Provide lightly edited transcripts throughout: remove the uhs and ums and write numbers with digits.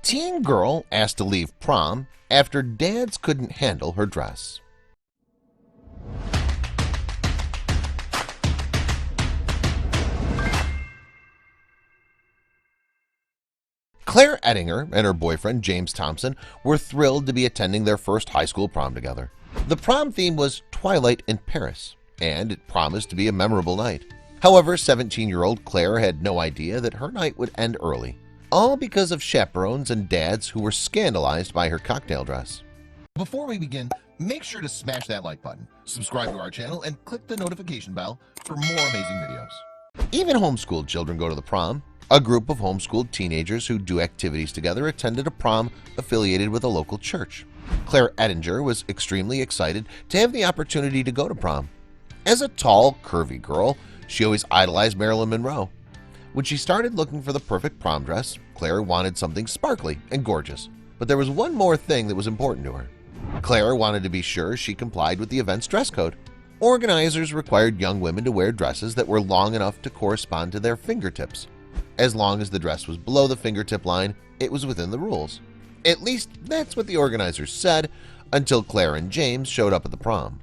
Teen girl asked to leave prom after dads couldn't handle her dress. Clare Ettinger and her boyfriend James Thompson were thrilled to be attending their first high school prom together. The prom theme was Twilight in Paris, and it promised to be a memorable night. However, 17-year-old Clare had no idea that her night would end early, all because of chaperones and dads who were scandalized by her cocktail dress. Before we begin, make sure to smash that like button, subscribe to our channel, and click the notification bell for more amazing videos. Even homeschooled children go to the prom. A group of homeschooled teenagers who do activities together attended a prom affiliated with a local church. Clare Ettinger was extremely excited to have the opportunity to go to prom. As a tall, curvy girl, she always idolized Marilyn Monroe. When she started looking for the perfect prom dress, Clare wanted something sparkly and gorgeous. But there was one more thing that was important to her. Clare wanted to be sure she complied with the event's dress code. Organizers required young women to wear dresses that were long enough to correspond to their fingertips. As long as the dress was below the fingertip line, it was within the rules. At least that's what the organizers said until Clare and James showed up at the prom.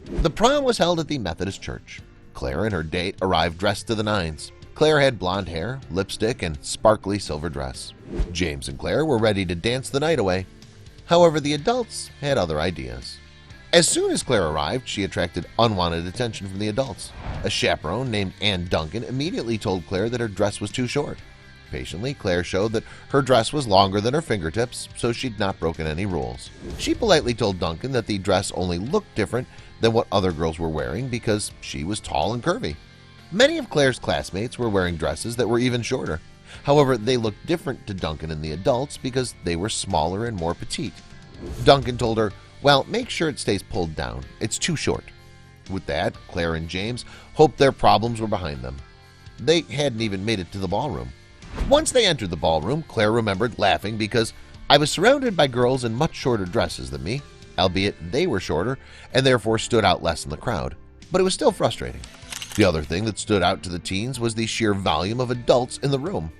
The prom was held at the Methodist church. Clare and her date arrived dressed to the nines. Clare had blonde hair, lipstick, and sparkly silver dress. James and Clare were ready to dance the night away. However, the adults had other ideas. As soon as Clare arrived, she attracted unwanted attention from the adults. A chaperone named Ann Duncan immediately told Clare that her dress was too short. Patiently, Clare showed that her dress was longer than her fingertips, so she'd not broken any rules. She politely told Duncan that the dress only looked different than what other girls were wearing because she was tall and curvy. Many of Clare's classmates were wearing dresses that were even shorter. However, they looked different to Duncan and the adults because they were smaller and more petite. Duncan told her, "Well, make sure it stays pulled down. It's too short." With that, Clare and James hoped their problems were behind them. They hadn't even made it to the ballroom. Once they entered the ballroom, Clare remembered laughing because "I was surrounded by girls in much shorter dresses than me, albeit they were shorter and therefore stood out less in the crowd, but it was still frustrating." The other thing that stood out to the teens was the sheer volume of adults in the room.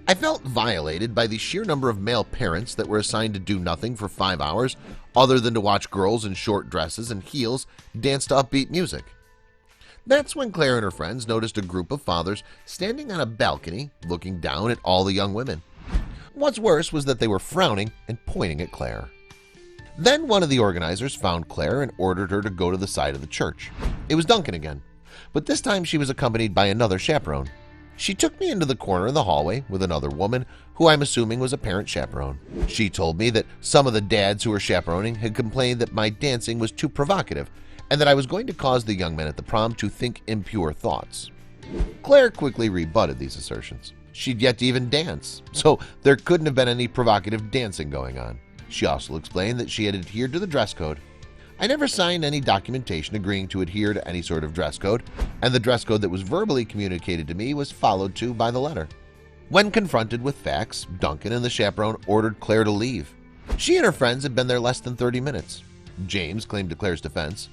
"I felt violated by the sheer number of male parents that were assigned to do nothing for 5 hours other than to watch girls in short dresses and heels dance to upbeat music." That's when Clare and her friends noticed a group of fathers standing on a balcony looking down at all the young women. What's worse was that they were frowning and pointing at Clare. Then one of the organizers found Clare and ordered her to go to the side of the church. It was Duncan again, but this time she was accompanied by another chaperone. She took me into the corner of the hallway with another woman who I'm assuming was a parent chaperone. She told me that some of the dads who were chaperoning had complained that my dancing was too provocative and that I was going to cause the young men at the prom to think impure thoughts. Clare quickly rebutted these assertions. She'd yet to even dance, so there couldn't have been any provocative dancing going on. She also explained that she had adhered to the dress code. I never signed any documentation agreeing to adhere to any sort of dress code, and the dress code that was verbally communicated to me was followed to by the letter. When confronted with facts, Duncan and the chaperone ordered Clare to leave. She and her friends had been there less than 30 minutes. James claimed to Clare's defense.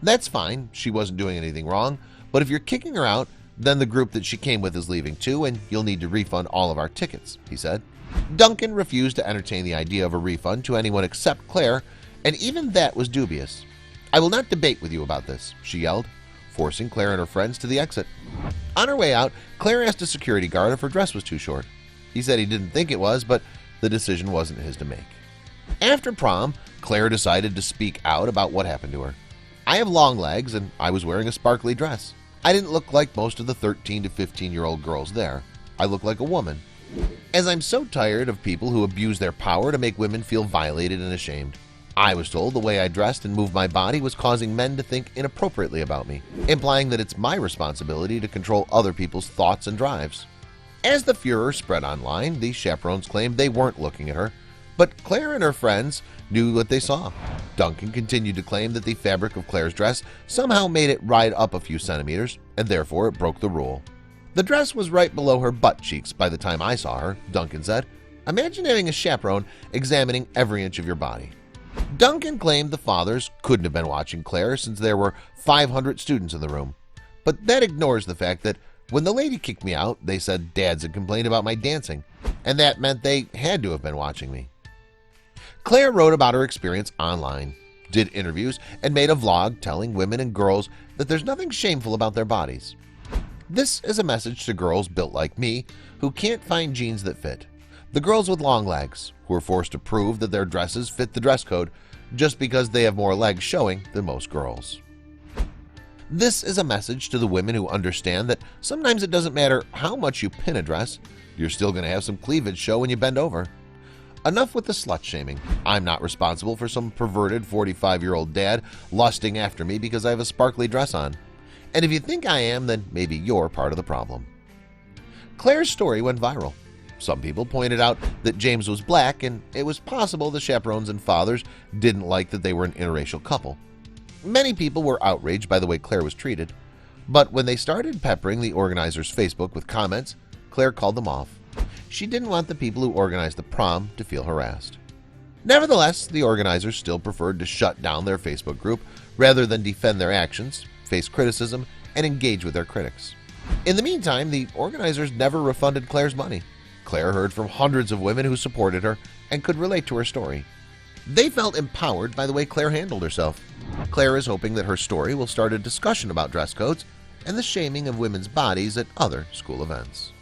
"That's fine, she wasn't doing anything wrong, but if you're kicking her out, then the group that she came with is leaving too, and you'll need to refund all of our tickets," he said. Duncan refused to entertain the idea of a refund to anyone except Clare, and even that was dubious. "I will not debate with you about this," she yelled, forcing Clare and her friends to the exit. On her way out, Clare asked a security guard if her dress was too short. He said he didn't think it was, but the decision wasn't his to make. After prom, Clare decided to speak out about what happened to her. "I have long legs and I was wearing a sparkly dress. I didn't look like most of the 13 to 15-year-old girls there. I look like a woman. As I'm so tired of people who abuse their power to make women feel violated and ashamed. I was told the way I dressed and moved my body was causing men to think inappropriately about me, implying that it's my responsibility to control other people's thoughts and drives." As the furor spread online, the chaperones claimed they weren't looking at her, but Clare and her friends knew what they saw. Duncan continued to claim that the fabric of Clare's dress somehow made it ride up a few centimeters, and therefore it broke the rule. "The dress was right below her butt cheeks by the time I saw her," Duncan said. "Imagine having a chaperone examining every inch of your body." Duncan claimed the fathers couldn't have been watching Clare since there were 500 students in the room. But that ignores the fact that when the lady kicked me out, they said dads had complained about my dancing, and that meant they had to have been watching me. Clare wrote about her experience online, did interviews, and made a vlog telling women and girls that there's nothing shameful about their bodies. This is a message to girls built like me who can't find jeans that fit, the girls with long legs who are forced to prove that their dresses fit the dress code just because they have more legs showing than most girls. This is a message to the women who understand that sometimes it doesn't matter how much you pin a dress, you're still going to have some cleavage show when you bend over. Enough with the slut shaming. I'm not responsible for some perverted 45-year-old dad lusting after me because I have a sparkly dress on. And if you think I am, then maybe you're part of the problem. Clare's story went viral. Some people pointed out that James was black, and it was possible the chaperones and fathers didn't like that they were an interracial couple. Many people were outraged by the way Clare was treated, but when they started peppering the organizers' Facebook with comments, Clare called them off. She didn't want the people who organized the prom to feel harassed. Nevertheless, the organizers still preferred to shut down their Facebook group rather than defend their actions, face criticism, and engage with their critics. In the meantime, the organizers never refunded Clare's money. Clare heard from hundreds of women who supported her and could relate to her story. They felt empowered by the way Clare handled herself. Clare is hoping that her story will start a discussion about dress codes and the shaming of women's bodies at other school events.